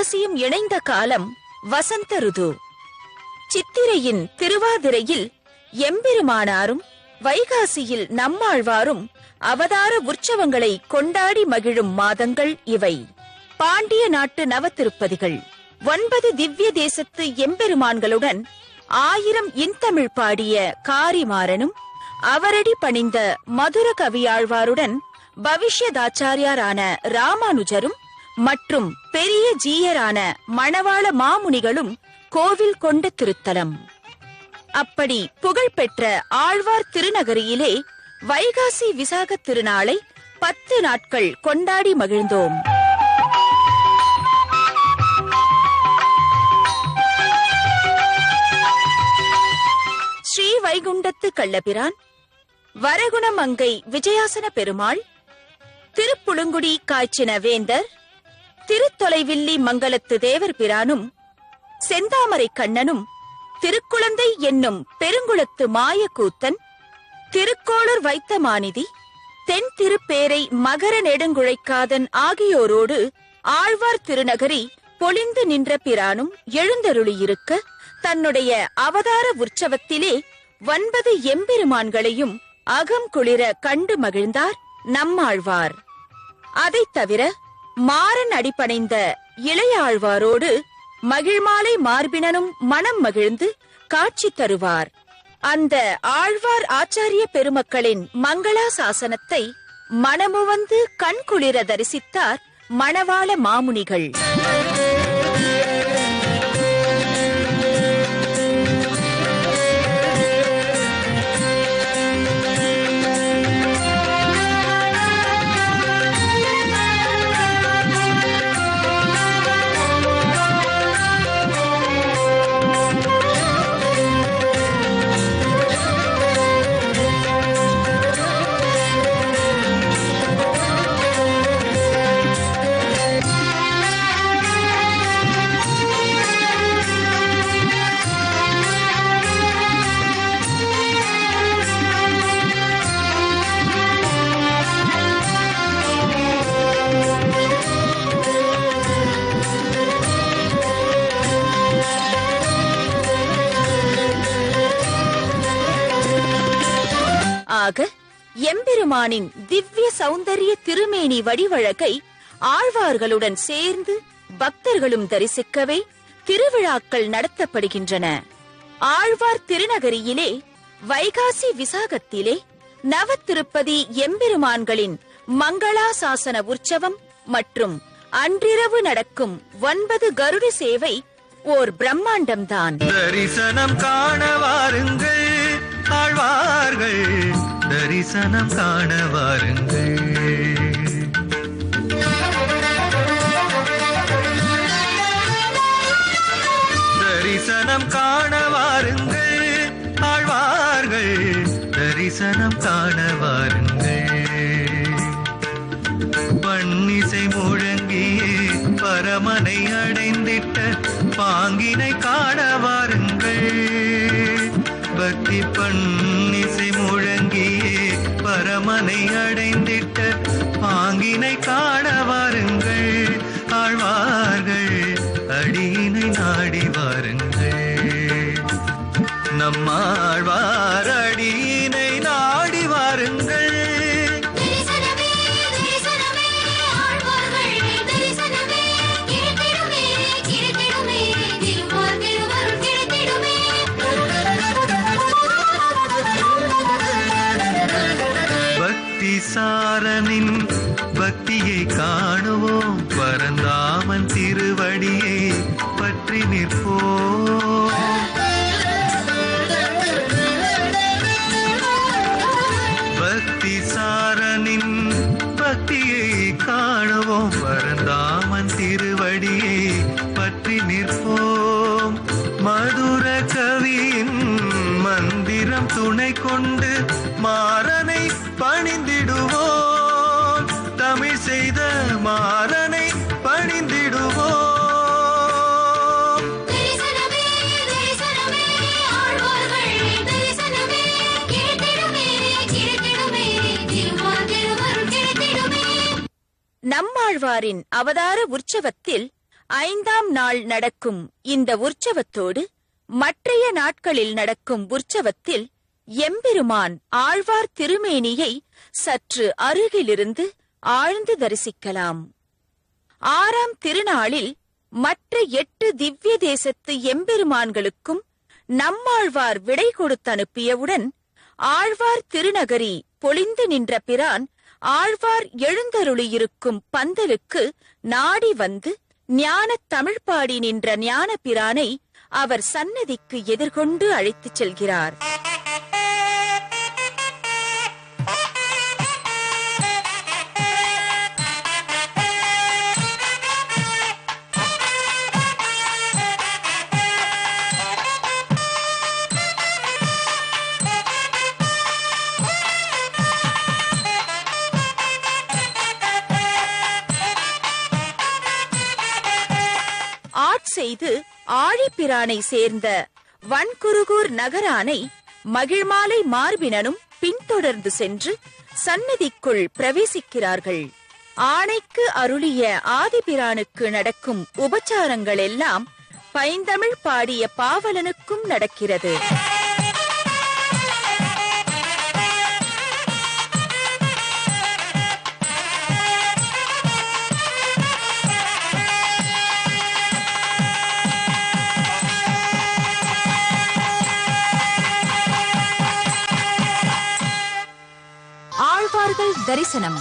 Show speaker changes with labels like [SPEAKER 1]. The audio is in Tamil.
[SPEAKER 1] வைகாசியும் இணைந்த காலம் வசந்த ருது. சித்திரையின் திருவாதிரையில் எம்பெருமானாரும் வைகாசியில் நம்மாழ்வாரும் அவதார உற்சவங்களை கொண்டாடி மகிழும் மாதங்கள் இவை. பாண்டிய நாட்டு நவதிருப்பதிகள் 9 திவ்ய தேசத்து எம்பெருமான்களுடன் 1000 இன்தமிழ் பாடிய காரிமாறனும் அவரடி பணிந்த மதுர கவியாழ்வாருடன் பவிஷ்யதாச்சாரியாரான ராமானுஜரும் மற்றும் பெரிய ஜீயரான மணவாள மாமுனிகளும் கோவில் கொண்ட திருத்தலம். அப்படி புகழ்பெற்ற ஆழ்வார் திருநகரியிலே வைகாசி விசாக திருநாளை 10 நாட்கள் கொண்டாடி மகிழ்ந்தோம். ஸ்ரீ வைகுண்டத்து கள்ளபிரான், வரகுணமங்கை விஜயாசன பெருமாள், திருப்புழுங்குடி காய்ச்சின வேந்தர், திருத்தொலைவில்லி மங்கலத்து தேவர் பிரானும், செந்தாமரை கண்ணனும், திருக்குழந்தை என்னும் பெருங்குளத்து மாயக்கூத்தன், திருக்கோளூர் வைத்த மாநிதி, தென் திருப்பேரை மகர நெடுங்குழைக்காதன் ஆகியோரோடு ஆழ்வார் திருநகரி பொலிந்து நின்ற பிரானும் எழுந்தருளியிருக்க தன்னுடைய அவதார உற்சவத்திலே 9 எம்பெருமான்களையும் அகம் குளிர கண்டு மகிழ்ந்தார் நம்மாழ்வார். அதைத் தவிர மாறன் அடிபணிந்த இளையாழ்வாரோடு மகிழ்மாலை மார்பினனும் மனம் மகிழ்ந்து காட்சி தருவார். அந்த ஆழ்வார் ஆச்சாரிய பெருமக்களின் மங்களாசாசனத்தை மனமுவந்து கண்குளிர தரிசித்தார் மணவாள மாமுனிகள். ஆக எம்பெருமானின் திவ்ய சௌந்தரிய திருமேனி வடிவழகை ஆழ்வார்களுடன் சேர்ந்து பக்தர்களும் தரிசிக்கவே திருவிழாக்கள் நடத்தப்படுகின்றன. ஆழ்வார் திருநகரியிலே வைகாசி விசாகத்திலே நவத்திருப்பதி எம்பெருமான்களின் மங்களாசாசன உற்சவம் மற்றும் அன்றிரவு நடக்கும் 9 கருட சேவை ஓர் பிரம்மாண்டம்தான்.
[SPEAKER 2] தரிசனம் காண வாருங்கள் ஆழ்வார்கள், தரிசனம் காண வாருங்கள். தரிசனம் காண வாருங்கள் ஆழ்வார்கள், தரிசனம் காண வாருங்கள். பன்னிசை முழங்கியே பரமனை அடைந்திட்ட பாங்கினை காண வாருங்கள். பக்தி பன்னிசை முழங்கியே பரமனை அடைந்திட்ட பாங்கினை காண வாருங்கள். ஆழ்வார்கள் அடியினை நாடி வாருங்கள். நம்மாழ்வார் அடியினை நாடி வாருங்கள். சாரனின் பக்தியை காணுவோம், பரந்தாமன் திருவடியை பற்றி நிற்போம். பக்தி சாரனின் பக்தியை காணுவோம், பரந்தாமன் திருவடியை பற்றி நிற்போம். மதுர கவியின் மந்திரம் துணை கொண்டு மாறனை பணிந்திடுவோம். தமிழ் செய்த மாறனை பணிந்திடுவோம்.
[SPEAKER 1] நம்மாழ்வாரின் அவதார உற்சவத்தில் 5ஆம் நாள் நடக்கும் இந்த உற்சவத்தோடு மற்றைய நாட்களில் நடக்கும் உற்சவத்தில் எம்பெருமான் ஆழ்வார் திருமேனியை சற்று அருகிலிருந்து ஆழ்ந்து தரிசிக்கலாம். 6ஆம் திருநாளில் மற்ற 8 திவ்ய தேசத்து எம்பெருமான்களுக்கும் நம்மாழ்வார் விடை கொடுத்தனுப்பியவுடன் ஆழ்வார் திருநகரி பொலிந்து நின்ற பிரான் ஆழ்வார் எழுந்தருளியிருக்கும் பந்தலுக்கு நாடி வந்து ஞானத் தமிழ் பாடி நின்ற ஞான பிரானை அவர் சன்னதிக்கு எதிர்கொண்டு அழைத்துச் செல்கிறார். செய்து ஆழிப்பிரானை சேர்ந்த வன்குருகூர் நகரானை மகிழ்மாலை மார்பினனும் பின்தொடர்ந்து சென்று சன்னதிக்குள் பிரவேசிக்கிறார்கள். ஆணைக்கு அருளிய ஆதிபிரானுக்கு நடக்கும் உபச்சாரங்கள் எல்லாம் பைந்தமிழ் பாடிய பாவலனுக்கும் நடக்கிறது. ஆழ்வார்கள் தரிசனம்.